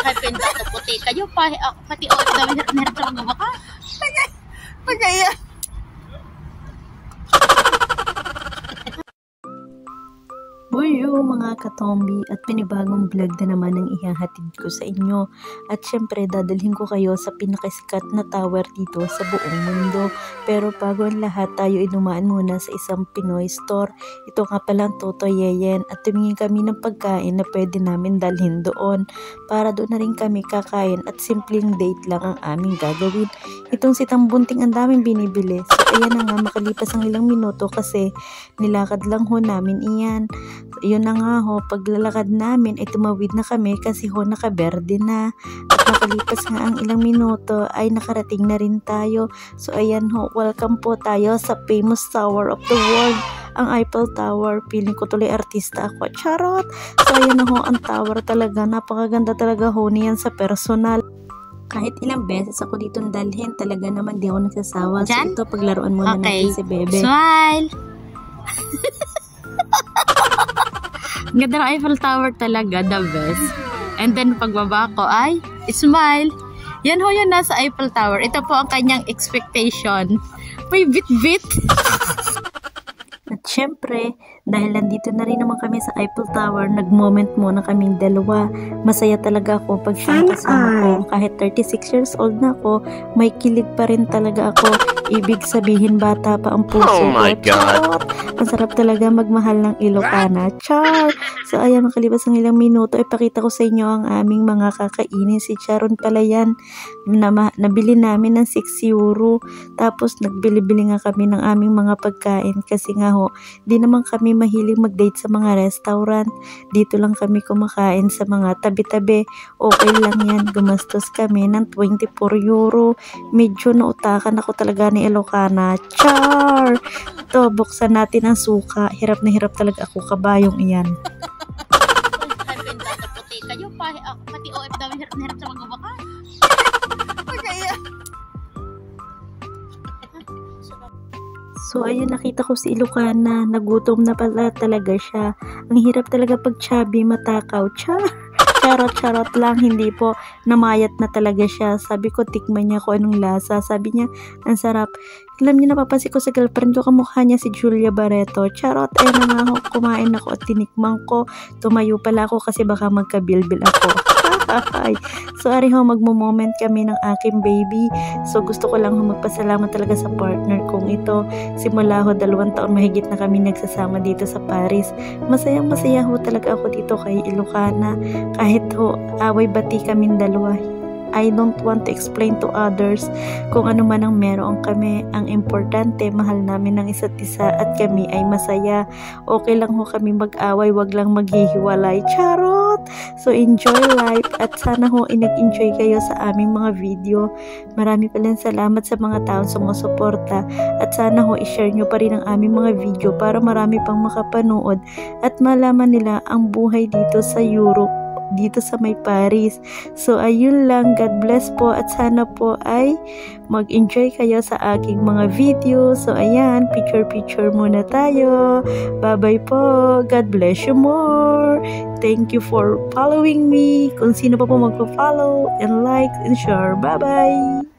Ay, pinta ko puti kayo pa. Pati OFW hirap sa mga baka. Pagaya. Buyo mga katombi at pinibagong vlog na naman ang ihahatid ko sa inyo. At syempre dadalhin ko kayo sa pinakasikat na tower dito sa buong mundo. Pero bago ang lahat tayo inumaan muna sa isang Pinoy store. Ito nga palang Totoy Yeyen at tumingin kami ng pagkain na pwede namin dalhin doon. Para doon na rin kami kakain at simpleng date lang ang aming gagawin. Itong sitang bunting ang daming binibili. So ayan na nga makalipas ang ilang minuto kasi nilakad lang ho namin iyan. Yun na nga ho, paglalakad namin ay tumawid na kami kasi ho nakaberde na. At makalipas nga ang ilang minuto ay nakarating na rin tayo. So ayan ho, welcome po tayo sa famous tower of the world, ang Eiffel Tower. Feeling ko tuloy artista ako, charot. So ayan na ho, ang tower talaga, napakaganda talaga ho niyan sa personal. Kahit ilang beses ako ditong dalhin, talaga naman di ako nagsasawa. So ito, paglaruan muna natin si Bebe. Smile! Ganda ng Eiffel Tower talaga, the best. And then pagbaba ko ay smile. Yan ho yun nasa Eiffel Tower. Ito po ang kanyang expectation. May bit-bit. At syempre, dahil nandito na rin naman kami sa Eiffel Tower, nag-moment muna kaming dalawa. Masaya talaga ako pag kasama ko. Kahit 36 years old na ako, may kilig pa rin talaga ako. Ibig sabihin bata pa ang puso ko. Oh my God! Ang sarap talaga magmahal ng Ilocana. Char! So ayan, makalipas ng ilang minuto, ipakita ko sa inyo ang aming mga kakainin. Si Charon pala yan. Nabili namin ng 6 euro. Tapos nagbili-bili nga kami ng aming mga pagkain. Kasi nga ho, di naman kami mahilig mag-date sa mga restaurant. Dito lang kami kumakain sa mga tabi-tabi. Okay lang yan. Gumastos kami ng 24 euro. Medyo nautakan ako talaga ni Ilocana. Char! Ito, buksan natin ang suka. Hirap na hirap talaga ako, kabayong iyan. Ay, pinta ko puti kayo pa. Pati OFW hirap na hirap sa mga baka. Pagaya. So ayun, nakita ko si Ilocana, nagutom na pala talaga siya. Ang hirap talaga pag chubby, matakaw. Charot lang, hindi po, namayat na talaga siya. Sabi ko, tikman niya kung anong lasa. Sabi niya, ang sarap. Alam niyo, napapansin ko sa girlfriend ko, kamukha niya si Julia Barreto. Charot, na nga ako, kumain ako at tinikman ko. Tumayo pala ako kasi baka magkabilbil ako. So ari ho, magmo-moment kami ng aking baby. So gusto ko lang ho magpasalamat talaga sa partner kong ito. Simula ho 2 taon mahigit na kami nagsasama dito sa Paris. Masayang masaya ho talaga ako dito kay Ilocana. Kahit ho away bati kaming dalawa, I don't want to explain to others kung ano man ang meron kami. Ang importante, mahal namin ng isa't isa at kami ay masaya. Okay lang ho kami mag-away, wag lang maghihiwalay. Charot! So enjoy life at sana ho inag-enjoy kayo sa aming mga video. Marami palang salamat sa mga taong sumusuporta at sana ho i-share nyo pa rin ang aming mga video para marami pang makapanood at malaman nila ang buhay dito sa Europe, dito sa may Paris. So ayun lang, God bless po at sana po ay mag-enjoy kayo sa aking mga video. So ayan, picture muna tayo. Bye bye po, God bless you more. Thank you for following me. Kung sino pa po magpo-follow and like and share. Bye bye.